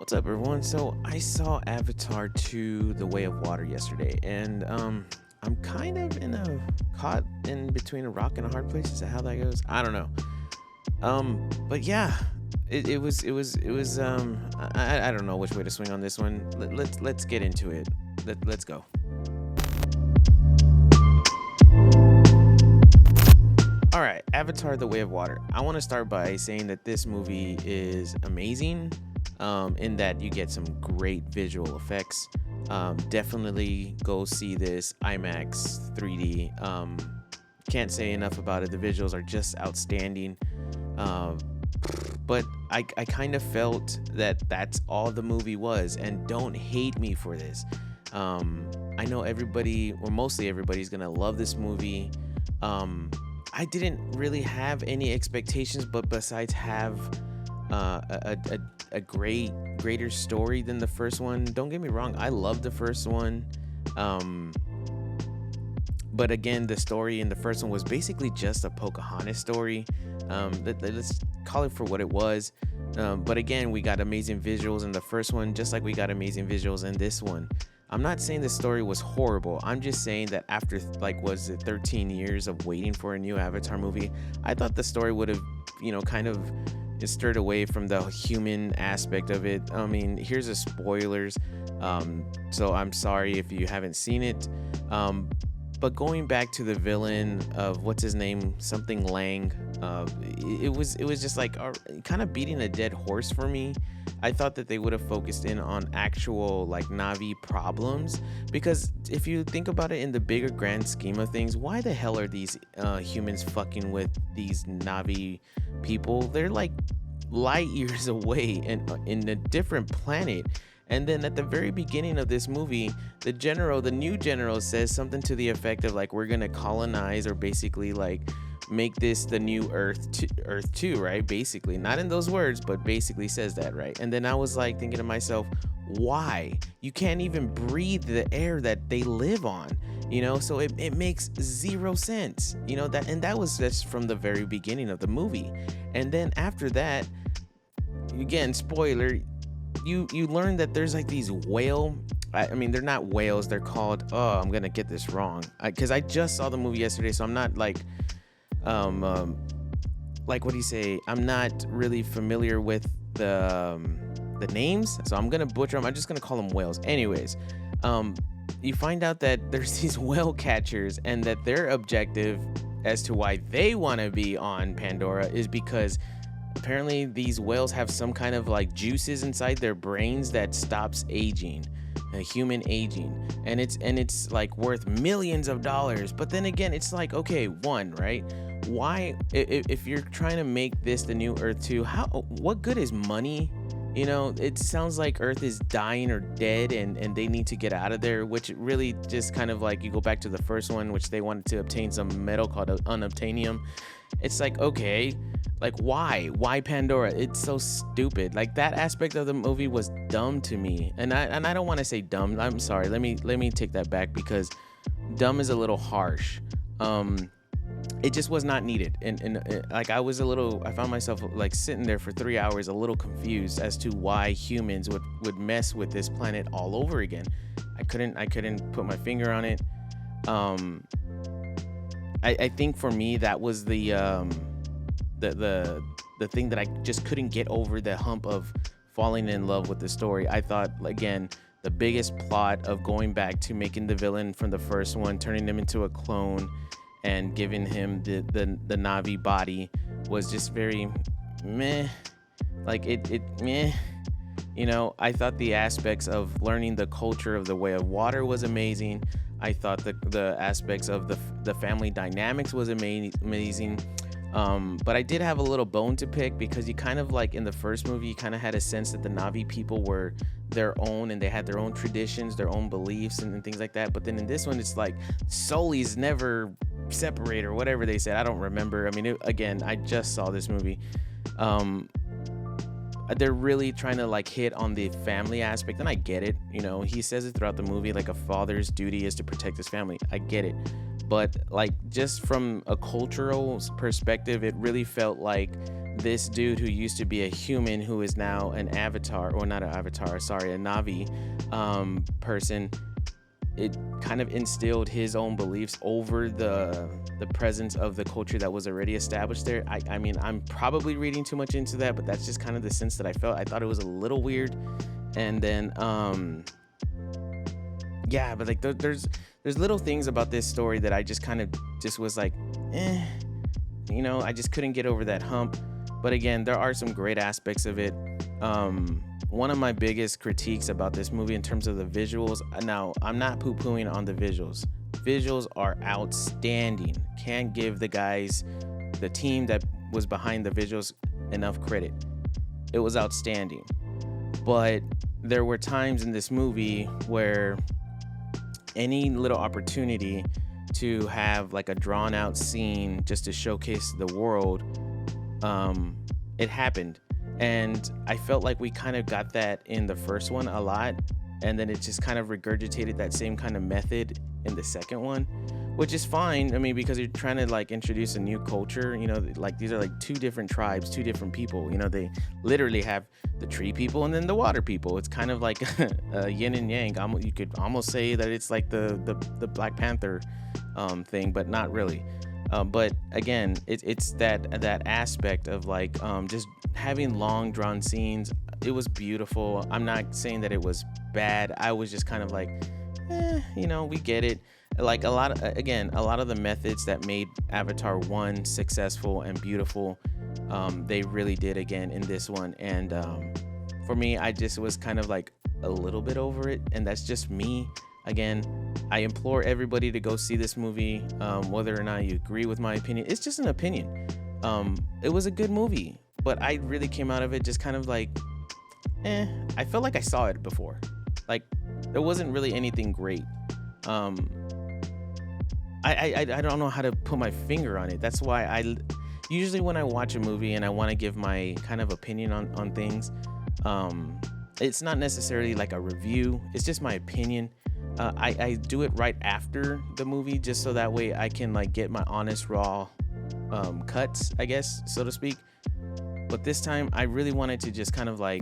What's up, everyone? So I saw Avatar 2: The Way of Water yesterday, and I'm kind of caught in between a rock and a hard place. Is that how that goes? I don't know. But yeah, I don't know which way to swing on this one. Let's get into it. Let's go. All right, Avatar: The Way of Water. I want to start by saying that this movie is amazing. In that you get some great visual effects. Definitely go see this IMAX 3D. Can't say enough about it. The visuals are just outstanding. But I kind of felt that that's all the movie was, and don't hate me for this. I know everybody, or mostly everybody's gonna love this movie. I didn't really have any expectations, but besides have a greater story than the first one. Don't get me wrong, I love the first one. But again, the story in the first one was basically just a Pocahontas story. Let's call it for what it was. But again, we got amazing visuals in the first one, just like we got amazing visuals in this one. I'm not saying the story was horrible. I'm just saying that after 13 years of waiting for a new Avatar movie, I thought the story would have, kind of stirred away from the human aspect of it. I mean, here's a spoilers. So I'm sorry if you haven't seen it. But going back to the villain of what's his name, something Lang, it was just like kind of beating a dead horse for me. I thought that they would have focused in on actual Na'vi problems, because if you think about it in the bigger grand scheme of things, why the hell are these humans fucking with these Na'vi people? They're like light years away and in a different planet. And then at the very beginning of this movie, the new general says something to the effect of we're gonna colonize, or basically make this the new Earth 2, right? Basically, not in those words, but basically says that, right? And then I was thinking to myself, why? You can't even breathe the air that they live on, so it makes zero sense, that was just from the very beginning of the movie. And then after that, again, spoiler, you learn that there's these whale, I mean, they're not whales, they're called, I'm gonna get this wrong, because I just saw the movie yesterday, so I'm not what do you say, I'm not really familiar with the names, so I'm gonna butcher them. I'm just gonna call them whales. Anyways, you find out that there's these whale catchers, and that their objective as to why they want to be on Pandora is because apparently these whales have some kind of juices inside their brains that stops aging, human aging, and it's worth millions of dollars. But then again, it's okay, one, right? Why, if you're trying to make this the new Earth 2, what good is money? It sounds like Earth is dying or dead, and they need to get out of there, which really just kind of you go back to the first one, which they wanted to obtain some metal called unobtainium. It's okay, why Pandora? It's so stupid. That aspect of the movie was dumb to me, and I don't want to say dumb. I'm sorry. Let me take that back, because dumb is a little harsh. It just was not needed, and I found myself sitting there for 3 hours, a little confused as to why humans would mess with this planet all over again. I couldn't put my finger on it. I think for me that was the thing that I just couldn't get over, the hump of falling in love with the story. I thought, again, the biggest plot of going back to making the villain from the first one, turning him into a clone, and giving him the Na'vi body was just very meh. Meh. I thought the aspects of learning the culture of the Way of Water was amazing. I thought the aspects of the family dynamics was amazing. But I did have a little bone to pick, because you kind of in the first movie, you kind of had a sense that the Na'vi people were their own, and they had their own traditions, their own beliefs, and things like that. But then in this one, it's Sully's never separate, or whatever they said. I don't remember. I mean, again, I just saw this movie. They're really trying to hit on the family aspect, and I get it. He says it throughout the movie, a father's duty is to protect his family. I get it. But just from a cultural perspective, it really felt like this dude who used to be a human who is now an avatar, or not an avatar, sorry, a Navi person. It kind of instilled his own beliefs over the presence of the culture that was already established there. I mean, I'm probably reading too much into that, but that's just kind of the sense that I felt. I thought it was a little weird. And then yeah, but like there's little things about this story that I just kind of just was like, I just couldn't get over that hump. But again, there are some great aspects of it. One of my biggest critiques about this movie in terms of the visuals, now I'm not poo-pooing on the visuals. Visuals are outstanding. Can't give the team that was behind the visuals enough credit. It was outstanding. But there were times in this movie where any little opportunity to have like a drawn out scene just to showcase the world, it happened. And I felt like we kind of got that in the first one a lot, and then it just kind of regurgitated that same kind of method in the second one, which is fine. I mean, because you're trying to like introduce a new culture, like these are like two different tribes, two different people. They literally have the tree people and then the water people. It's kind of like a yin and yang. You could almost say that it's like the Black Panther thing, but not really. But again, it's that aspect of like just having long drawn scenes. It was beautiful. I'm not saying that it was bad. I was just kind of like, we get it. Like a lot of the methods that made Avatar 1 successful and beautiful, they really did again in this one. And for me, I just was kind of like a little bit over it, and that's just me. Again, I implore everybody to go see this movie, whether or not you agree with my opinion. It's just an opinion. It was a good movie, but I really came out of it just kind of like, I felt like I saw it before. Like, there wasn't really anything great. I don't know how to put my finger on it. That's why I usually, when I watch a movie and I want to give my kind of opinion on things, it's not necessarily like a review. It's just my opinion. I do it right after the movie, just so that way I can like get my honest raw cuts, I guess, so to speak. But this time I really wanted to just kind of like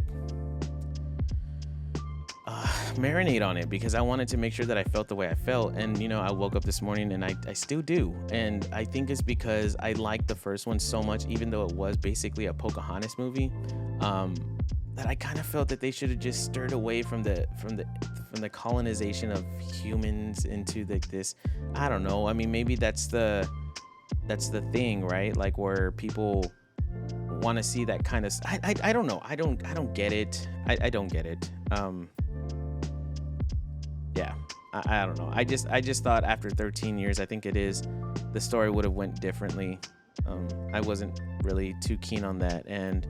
marinate on it, because I wanted to make sure that I felt the way I felt. And I woke up this morning and I still do. And I think it's because I liked the first one so much, even though it was basically a Pocahontas movie, that I kind of felt that they should have just stirred away from the colonization of humans into this. I don't know. I mean, maybe that's the thing, right? Like, where people want to see that kind of. I don't know. I don't get it. I don't get it. Yeah. I don't know. I just thought after 13 years, I think it is, the story would have went differently. I wasn't really too keen on that, and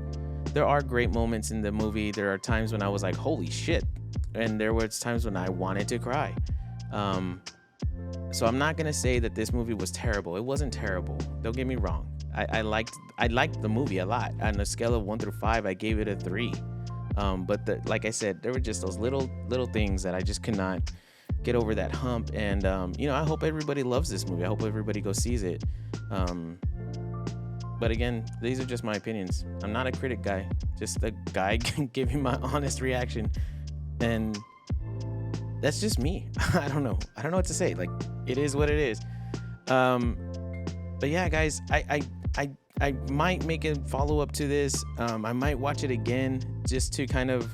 there are great moments in the movie. There are times when I was like, holy shit. And there was times when I wanted to cry. So I'm not going to say that this movie was terrible. It wasn't terrible. Don't get me wrong. I liked the movie a lot. On a scale of 1 through 5, I gave it a 3. But like I said, there were just those little things that I just could not get over that hump. And, I hope everybody loves this movie. I hope everybody goes sees it. But again, these are just my opinions. I'm not a critic guy, just a guy giving my honest reaction. And that's just me. I don't know what to say. Like, it is what it is. But yeah, guys, I might make a follow-up to this. I might watch it again just to kind of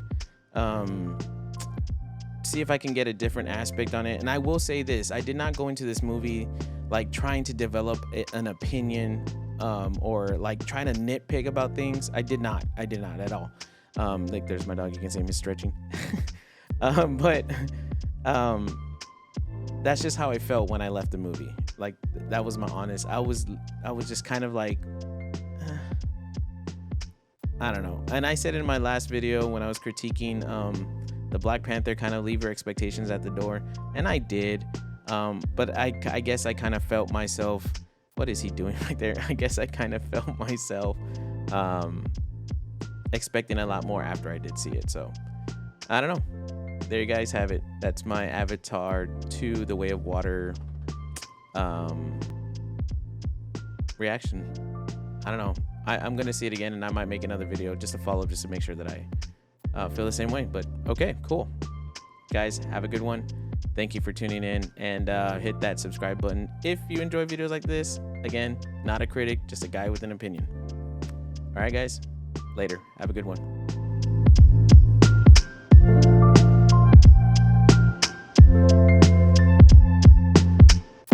see if I can get a different aspect on it. And I will say this, I did not go into this movie like trying to develop an opinion, or like trying to nitpick about things. I did not at all. Like, there's my dog, you can see him is stretching. But that's just how I felt when I left the movie. Like, that was my honest. I was just kind of like, I don't know. And I said in my last video when I was critiquing the Black Panther, kind of leave your expectations at the door, and I did. But I guess I kind of felt myself. What is he doing right there? I guess I kind of felt myself expecting a lot more after I did see it. So I don't know. There you guys have it. That's my Avatar 2: The Way of Water reaction. I don't know. I'm gonna see it again, and I might make another video just to follow up, just to make sure that I feel the same way. But okay, cool, guys, have a good one. Thank you for tuning in, and hit that subscribe button if you enjoy videos like this. Again, not a critic, just a guy with an opinion. All right, guys, later. Have a good one.